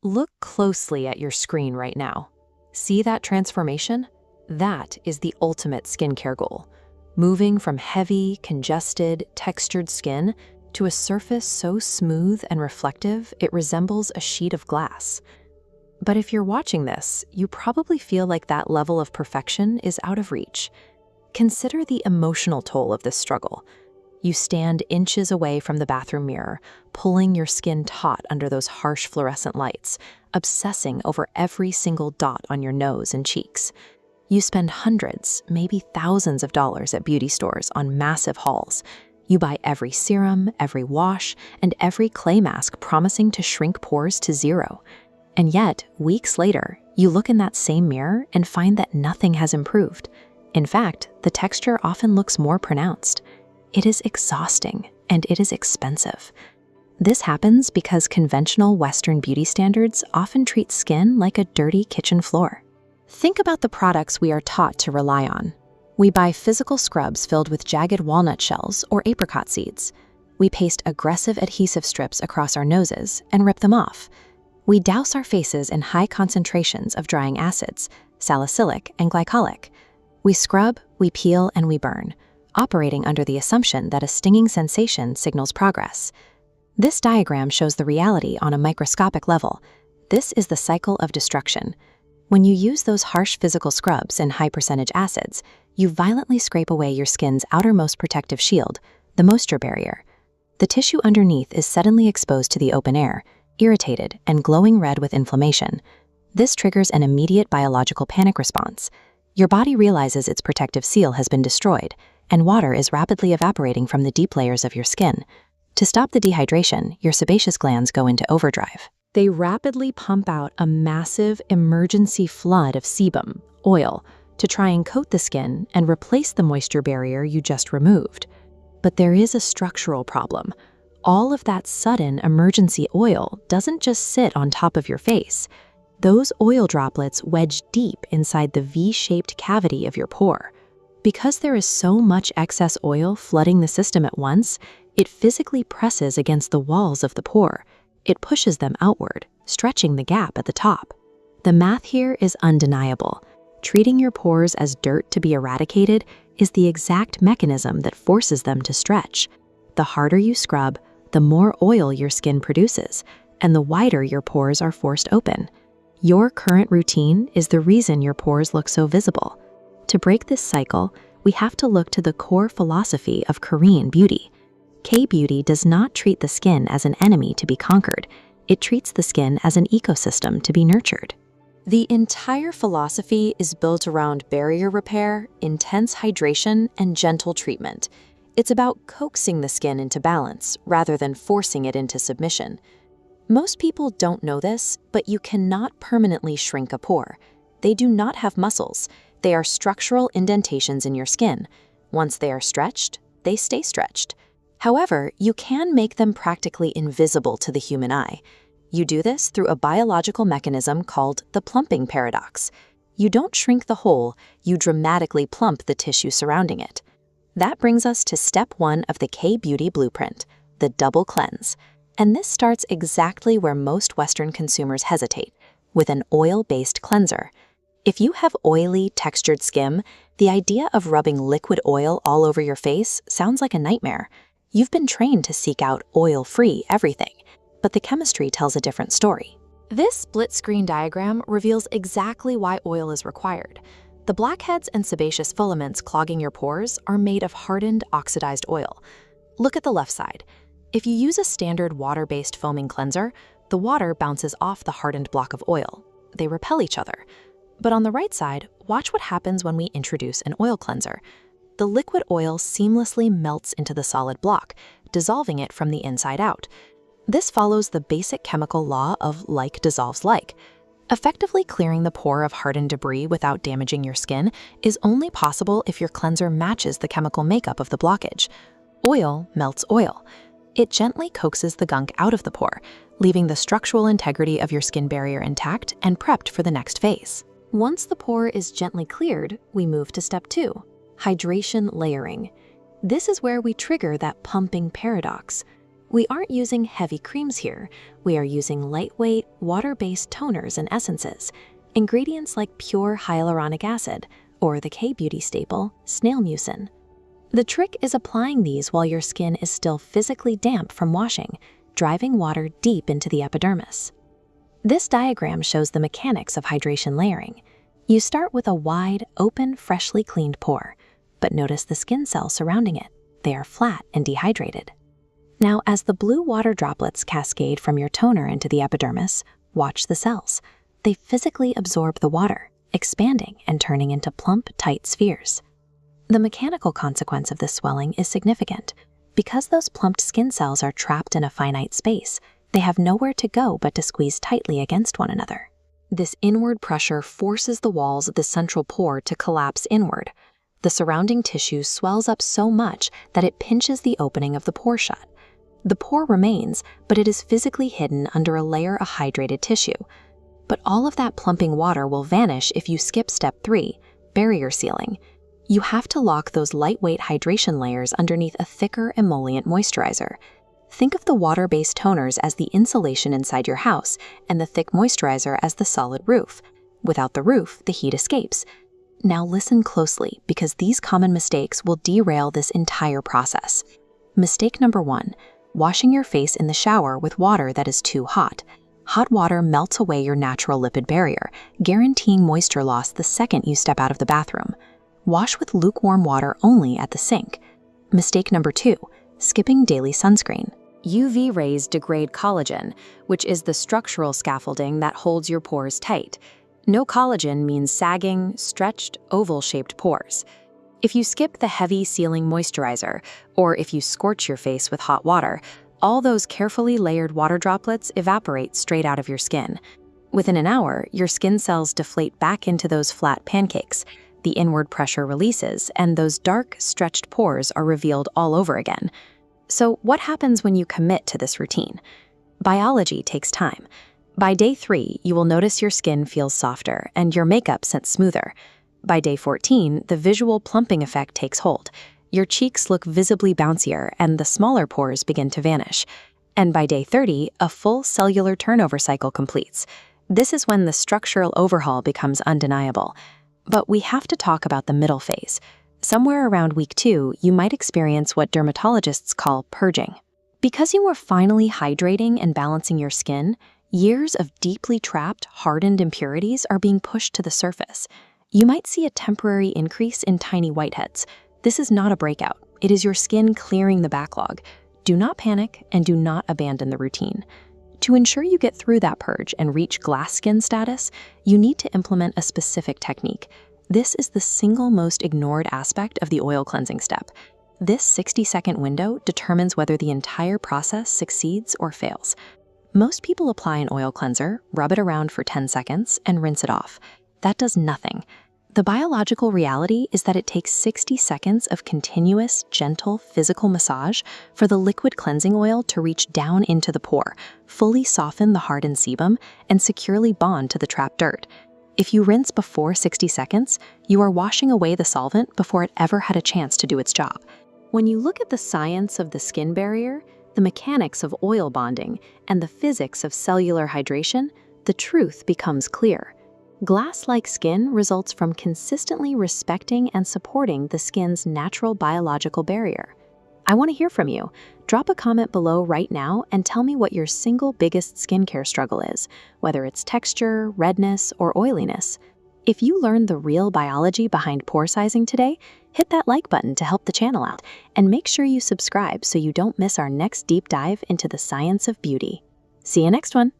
Look closely at your screen right now. See that transformation? That is the ultimate skincare goal. Moving from heavy, congested, textured skin to a surface so smooth and reflective it resembles a sheet of glass. But if you're watching this, you probably feel like that level of perfection is out of reach. Consider the emotional toll of this struggle. You stand inches away from the bathroom mirror, pulling your skin taut under those harsh fluorescent lights, obsessing over every single dot on your nose and cheeks. You spend hundreds, maybe thousands of dollars at beauty stores on massive hauls. You buy every serum, every wash, and every clay mask promising to shrink pores to zero. And yet, weeks later, you look in that same mirror and find that nothing has improved. In fact, the texture often looks more pronounced. It is exhausting, and it is expensive. This happens because conventional Western beauty standards often treat skin like a dirty kitchen floor. Think about the products we are taught to rely on. We buy physical scrubs filled with jagged walnut shells or apricot seeds. We paste aggressive adhesive strips across our noses and rip them off. We douse our faces in high concentrations of drying acids, salicylic and glycolic. We scrub, we peel, and we burn, operating under the assumption that a stinging sensation signals progress. This diagram shows the reality on a microscopic level. This is the cycle of destruction. When you use those harsh physical scrubs and high-percentage acids, you violently scrape away your skin's outermost protective shield, the moisture barrier. The tissue underneath is suddenly exposed to the open air, irritated and glowing red with inflammation. This triggers an immediate biological panic response. Your body realizes its protective seal has been destroyed, and water is rapidly evaporating from the deep layers of your skin. To stop the dehydration, your sebaceous glands go into overdrive. They rapidly pump out a massive emergency flood of sebum, oil, to try and coat the skin and replace the moisture barrier you just removed. But there is a structural problem. All of that sudden emergency oil doesn't just sit on top of your face. Those oil droplets wedge deep inside the V-shaped cavity of your pore. Because there is so much excess oil flooding the system at once, it physically presses against the walls of the pore. It pushes them outward, stretching the gap at the top. The math here is undeniable. Treating your pores as dirt to be eradicated is the exact mechanism that forces them to stretch. The harder you scrub, the more oil your skin produces, and the wider your pores are forced open. Your current routine is the reason your pores look so visible. To break this cycle, we have to look to the core philosophy of Korean beauty. K-beauty does not treat the skin as an enemy to be conquered. It treats the skin as an ecosystem to be nurtured. The entire philosophy is built around barrier repair, intense hydration, and gentle treatment. It's about coaxing the skin into balance rather than forcing it into submission. Most people don't know this, but you cannot permanently shrink a pore. They do not have muscles. They are structural indentations in your skin. Once they are stretched, they stay stretched. However, you can make them practically invisible to the human eye. You do this through a biological mechanism called the plumping paradox. You don't shrink the hole, you dramatically plump the tissue surrounding it. That brings us to step 1 of the K-beauty blueprint, the double cleanse. And this starts exactly where most Western consumers hesitate, with an oil-based cleanser. If you have oily, textured skin, the idea of rubbing liquid oil all over your face sounds like a nightmare. You've been trained to seek out oil-free everything, but the chemistry tells a different story. This split-screen diagram reveals exactly why oil is required. The blackheads and sebaceous filaments clogging your pores are made of hardened, oxidized oil. Look at the left side. If you use a standard water-based foaming cleanser, the water bounces off the hardened block of oil. They repel each other. But on the right side, watch what happens when we introduce an oil cleanser. The liquid oil seamlessly melts into the solid block, dissolving it from the inside out. This follows the basic chemical law of like dissolves like. Effectively clearing the pore of hardened debris without damaging your skin is only possible if your cleanser matches the chemical makeup of the blockage. Oil melts oil. It gently coaxes the gunk out of the pore, leaving the structural integrity of your skin barrier intact and prepped for the next phase. Once the pore is gently cleared, we move to step 2, hydration layering. This is where we trigger that pumping paradox. We aren't using heavy creams here. We are using lightweight, water-based toners and essences, ingredients like pure hyaluronic acid, or the K-beauty staple, snail mucin. The trick is applying these while your skin is still physically damp from washing, driving water deep into the epidermis. This diagram shows the mechanics of hydration layering. You start with a wide, open, freshly cleaned pore, but notice the skin cells surrounding it. They are flat and dehydrated. Now, as the blue water droplets cascade from your toner into the epidermis, watch the cells. They physically absorb the water, expanding and turning into plump, tight spheres. The mechanical consequence of this swelling is significant. Because those plumped skin cells are trapped in a finite space, they have nowhere to go but to squeeze tightly against one another. This inward pressure forces the walls of the central pore to collapse inward. The surrounding tissue swells up so much that it pinches the opening of the pore shut. The pore remains, but it is physically hidden under a layer of hydrated tissue. But all of that plumping water will vanish if you skip step 3, barrier sealing. You have to lock those lightweight hydration layers underneath a thicker emollient moisturizer. Think of the water-based toners as the insulation inside your house and the thick moisturizer as the solid roof. Without the roof, the heat escapes. Now listen closely, because these common mistakes will derail this entire process. Mistake number 1. Washing your face in the shower with water that is too hot. Hot water melts away your natural lipid barrier, guaranteeing moisture loss the second you step out of the bathroom. Wash with lukewarm water only at the sink. Mistake number 2. Skipping daily sunscreen. UV rays degrade collagen, which is the structural scaffolding that holds your pores tight. No collagen means sagging, stretched, oval-shaped pores. If you skip the heavy sealing moisturizer, or if you scorch your face with hot water, all those carefully layered water droplets evaporate straight out of your skin. Within an hour, your skin cells deflate back into those flat pancakes. The inward pressure releases, and those dark, stretched pores are revealed all over again. So what happens when you commit to this routine? Biology takes time. By day 3, you will notice your skin feels softer and your makeup scents smoother. By day 14, the visual plumping effect takes hold. Your cheeks look visibly bouncier and the smaller pores begin to vanish. And by day 30, a full cellular turnover cycle completes. This is when the structural overhaul becomes undeniable. But we have to talk about the middle phase. Somewhere around week 2, you might experience what dermatologists call purging. Because you are finally hydrating and balancing your skin, years of deeply trapped, hardened impurities are being pushed to the surface. You might see a temporary increase in tiny whiteheads. This is not a breakout. It is your skin clearing the backlog. Do not panic and do not abandon the routine. To ensure you get through that purge and reach glass skin status, you need to implement a specific technique. This is the single most ignored aspect of the oil cleansing step. This 60-second window determines whether the entire process succeeds or fails. Most people apply an oil cleanser, rub it around for 10 seconds, and rinse it off. That does nothing. The biological reality is that it takes 60 seconds of continuous, gentle, physical massage for the liquid cleansing oil to reach down into the pore, fully soften the hardened sebum, and securely bond to the trapped dirt. If you rinse before 60 seconds, you are washing away the solvent before it ever had a chance to do its job. When you look at the science of the skin barrier, the mechanics of oil bonding, and the physics of cellular hydration, the truth becomes clear. Glass-like skin results from consistently respecting and supporting the skin's natural biological barrier. I want to hear from you. Drop a comment below right now and tell me what your single biggest skincare struggle is, whether it's texture, redness, or oiliness. If you learned the real biology behind pore sizing today, hit that like button to help the channel out, and make sure you subscribe so you don't miss our next deep dive into the science of beauty. See you next one.